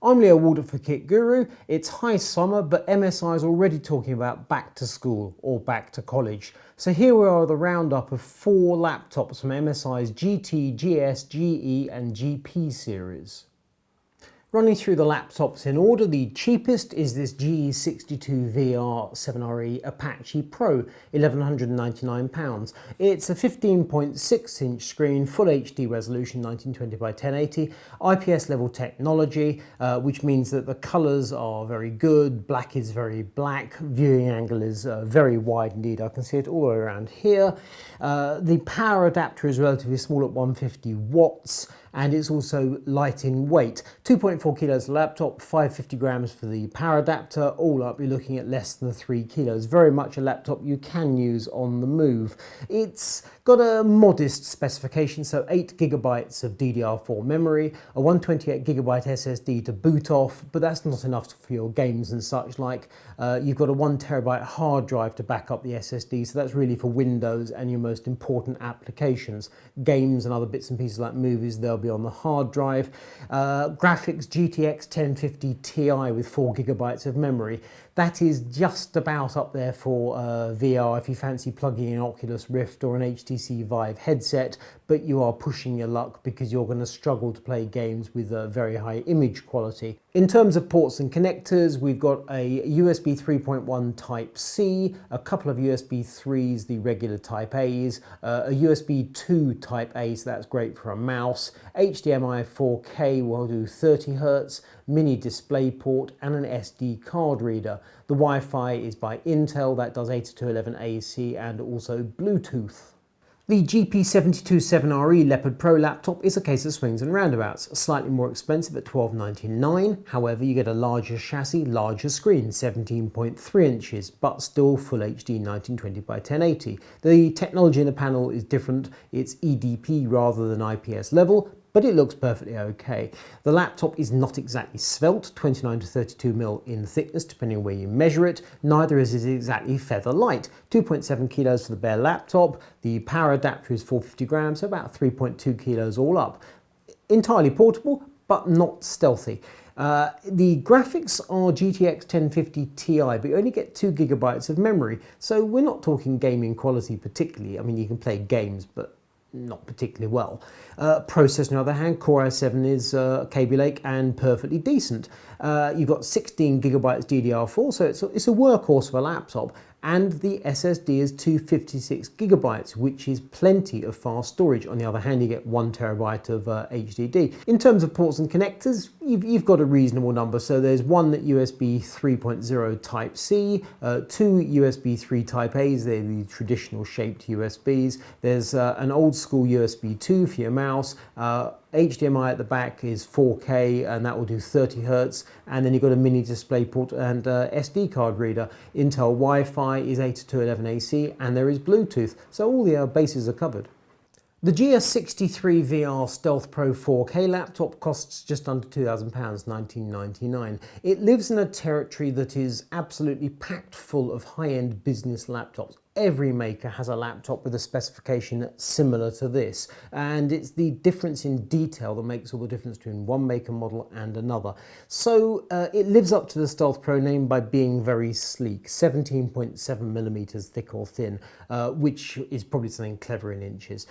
I'm Leo Walder for Kit Guru. It's high summer, but MSI is already talking about back to school or back to college. So here we are, the roundup of 4 laptops from MSI's GT, GS, GE and GP series. Running through the laptops in order, the cheapest is this GE62VR7RE Apache Pro, £1,199. It's a 15.6 inch screen, full HD resolution, 1920 by 1080, IPS level technology, which means that the colours are very good, black is very black, viewing angle is very wide indeed, I can see it all the way around here. The power adapter is relatively small at 150 watts. And it's also light in weight. 2.4 kilos laptop, 550 grams for the power adapter, all up you're looking at less than 3 kilos. Very much a laptop you can use on the move. It's got a modest specification, so 8 gigabytes of DDR4 memory, a 128 gigabyte SSD to boot off, but that's not enough for your games and such like. You've got a 1 terabyte hard drive to back up the SSD, so that's really for Windows and your most important applications. Games and other bits and pieces like movies, they'll be on the hard drive. Graphics GTX 1050 Ti with 4 gigabytes of memory. That is just about up there for VR if you fancy plugging in an Oculus Rift or an HTC Vive headset, but you are pushing your luck because you're going to struggle to play games with a very high image quality. In terms of ports and connectors, we've got a USB 3.1 Type-C, a couple of USB 3s, the regular Type-A's, a USB 2 Type-A, so that's great for a mouse, HDMI 4K will do 30 Hz, mini display port and an SD card reader. The Wi-Fi is by Intel, that does 802.11ac and also Bluetooth. The GP72RE Leopard Pro laptop is a case of swings and roundabouts. Slightly more expensive at $1299, however you get a larger chassis, larger screen, 17.3 inches, but still full HD 1920 by 1080. The technology in the panel is different, it's EDP rather than IPS level, but it looks perfectly okay. The laptop is not exactly svelte, 29 to 32 mm in thickness depending on where you measure it, neither is it exactly feather light. 2.7 kilos for the bare laptop, the power adapter is 450 grams, so about 3.2 kilos all up. Entirely portable, but not stealthy. The graphics are GTX 1050 Ti, but you only get 2 gigabytes of memory, so we're not talking gaming quality particularly. I mean, you can play games, but not particularly well. Processor on the other hand, Core i7 is Kaby Lake and perfectly decent. You've got 16 gigabytes DDR4, so it's a workhorse of a laptop, and the SSD is 256 gigabytes, which is plenty of fast storage. On the other hand, you get 1 terabyte of HDD. In terms of ports and connectors, you've got a reasonable number. So there's one USB 3.0 Type-C, 2 USB 3 Type-A's, they're the traditional shaped USBs. There's an old school USB 2 for your mouse. HDMI at the back is 4K and that will do 30 Hz, and then you've got a mini display port and SD card reader. Intel Wi-Fi is 802.11ac and there is Bluetooth, so all the bases are covered. The GF63VR Stealth Pro 4K laptop costs just under £2,000, $1,999. It lives in a territory that is absolutely packed full of high-end business laptops. Every maker has a laptop with a specification similar to this, and it's the difference in detail that makes all the difference between one maker model and another. So it lives up to the Stealth Pro name by being very sleek, 17.7 millimeters thick or thin, which is probably something clever in inches.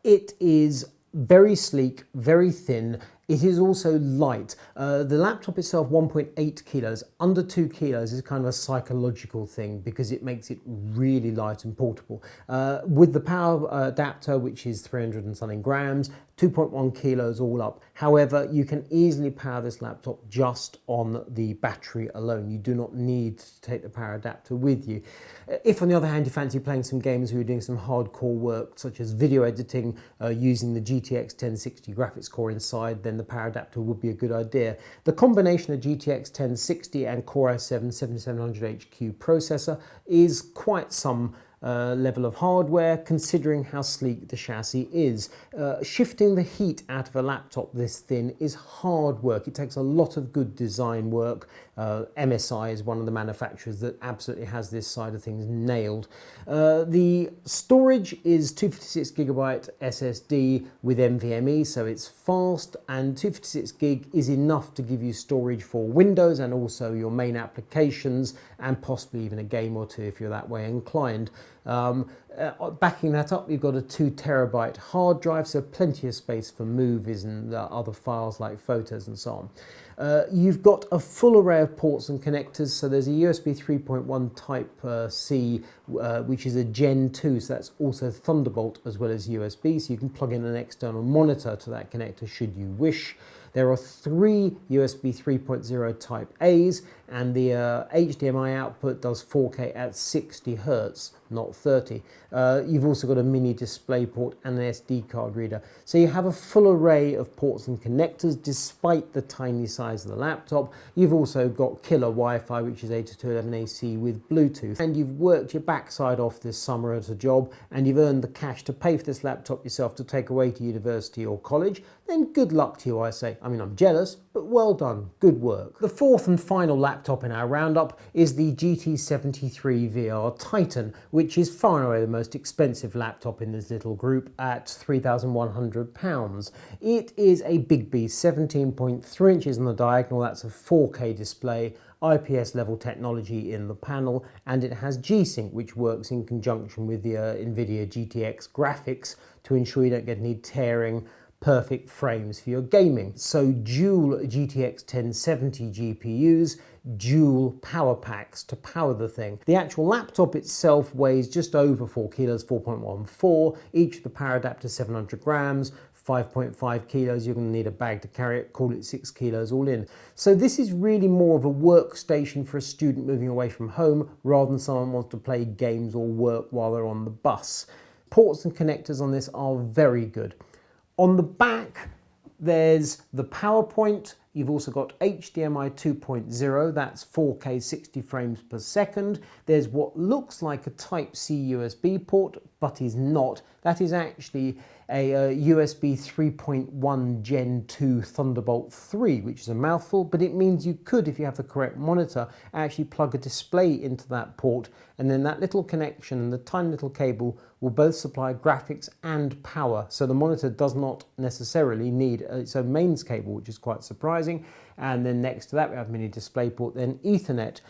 It is very sleek, very thin. It is also light. The laptop itself, 1.8 kilos. Under 2 kilos is kind of a psychological thing because it makes it really light and portable. With the power adapter, which is 300 and something grams, 2.1 kilos all up. However, you can easily power this laptop just on the battery alone. You do not need to take the power adapter with you. If on the other hand you fancy playing some games where you're doing some hardcore work such as video editing using the GTX 1060 graphics core inside, then the power adapter would be a good idea. The combination of GTX 1060 and Core i7 7700HQ processor is quite some level of hardware, considering how sleek the chassis is. Shifting the heat out of a laptop this thin is hard work. It takes a lot of good design work. MSI is one of the manufacturers that absolutely has this side of things nailed. The storage is 256GB SSD with NVMe, so it's fast, and 256GB is enough to give you storage for Windows and also your main applications, and possibly even a game or two if you're that way inclined. Backing that up, you've got a 2TB hard drive, so plenty of space for movies and other files like photos and so on. You've got a full array of ports and connectors, so there's a USB 3.1 Type-C, which is a Gen 2, so that's also Thunderbolt as well as USB, so you can plug in an external monitor to that connector should you wish. There are 3 USB 3.0 Type A's, and the HDMI output does 4K at 60 Hz, not 30. You've also got a mini DisplayPort and an SD card reader. So you have a full array of ports and connectors despite the tiny size of the laptop. You've also got killer Wi-Fi, which is 802.11ac with Bluetooth. And you've worked your backside off this summer at a job, and you've earned the cash to pay for this laptop yourself to take away to university or college. Then good luck to you, I say. I mean, I'm jealous, but well done, good work. The fourth and final laptop in our roundup is the GT73VR Titan, which is far and away the most expensive laptop in this little group at £3,100. It is a big beast, 17.3 inches on the diagonal, that's a 4K display, IPS level technology in the panel, and it has G-Sync, which works in conjunction with the NVIDIA GTX graphics to ensure you don't get any tearing, perfect frames for your gaming. So dual GTX 1070 GPUs, dual power packs to power the thing. The actual laptop itself weighs just over 4 kilos, 4.14. Each of the power adapters 700 grams, 5.5 kilos. You're going to need a bag to carry it, call it 6 kilos all in. So this is really more of a workstation for a student moving away from home rather than someone who wants to play games or work while they're on the bus. Ports and connectors on this are very good. On the back, there's the PowerPoint. You've also got HDMI 2.0, that's 4K 60 frames per second. There's what looks like a Type-C USB port, but is not. That is actually a USB 3.1 Gen 2 Thunderbolt 3, which is a mouthful, but it means you could, if you have the correct monitor, actually plug a display into that port, and then that little connection and the tiny little cable will both supply graphics and power. So the monitor does not necessarily need its own mains cable, which is quite surprising. And then next to that, we have mini DisplayPort, then Ethernet.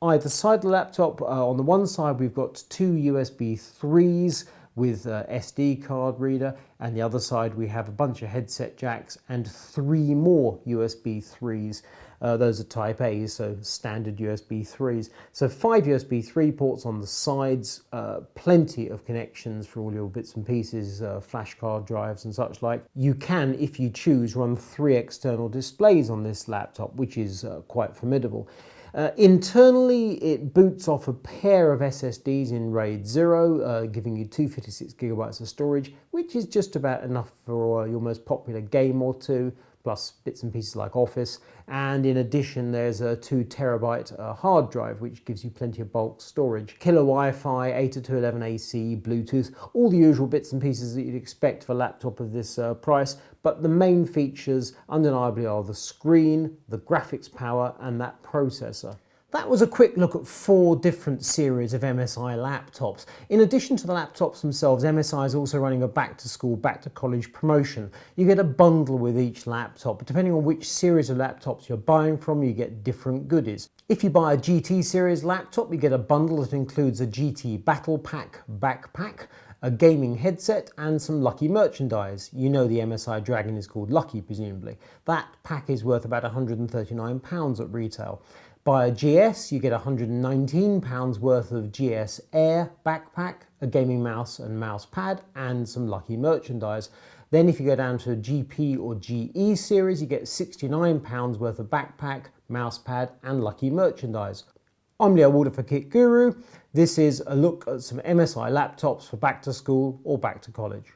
Either side of the laptop, on the one side, we've got 2 USB 3s, with SD card reader, and the other side we have a bunch of headset jacks and 3 more USB 3s. Those are Type A's, so standard USB 3s. So 5 USB 3 ports on the sides, plenty of connections for all your bits and pieces, flash card drives and such like. You can, if you choose, run 3 external displays on this laptop, which is quite formidable. Internally, it boots off a pair of SSDs in RAID 0, giving you 256GB of storage, which is just about enough for your most popular game or two, plus bits and pieces like Office. And in addition, there's a 2TB hard drive, which gives you plenty of bulk storage. Killer Wi-Fi, 802.11ac, Bluetooth, all the usual bits and pieces that you'd expect for a laptop of this price. But the main features undeniably are the screen, the graphics power, and that processor. That was a quick look at 4 different series of MSI laptops. In addition to the laptops themselves, MSI is also running a back to school, back to college promotion. You get a bundle with each laptop. Depending on which series of laptops you're buying from, you get different goodies. If you buy a GT series laptop, you get a bundle that includes a GT Battle Pack backpack, a gaming headset, and some Lucky merchandise. You know the MSI Dragon is called Lucky, presumably. That pack is worth about £139 at retail. Buy a GS, you get £119 worth of GS Air backpack, a gaming mouse and mouse pad, and some Lucky merchandise. Then if you go down to a GP or GE series, you get £69 worth of backpack, mouse pad, and Lucky merchandise. I'm Leo Walder for Kit Guru. This is a look at some MSI laptops for back to school or back to college.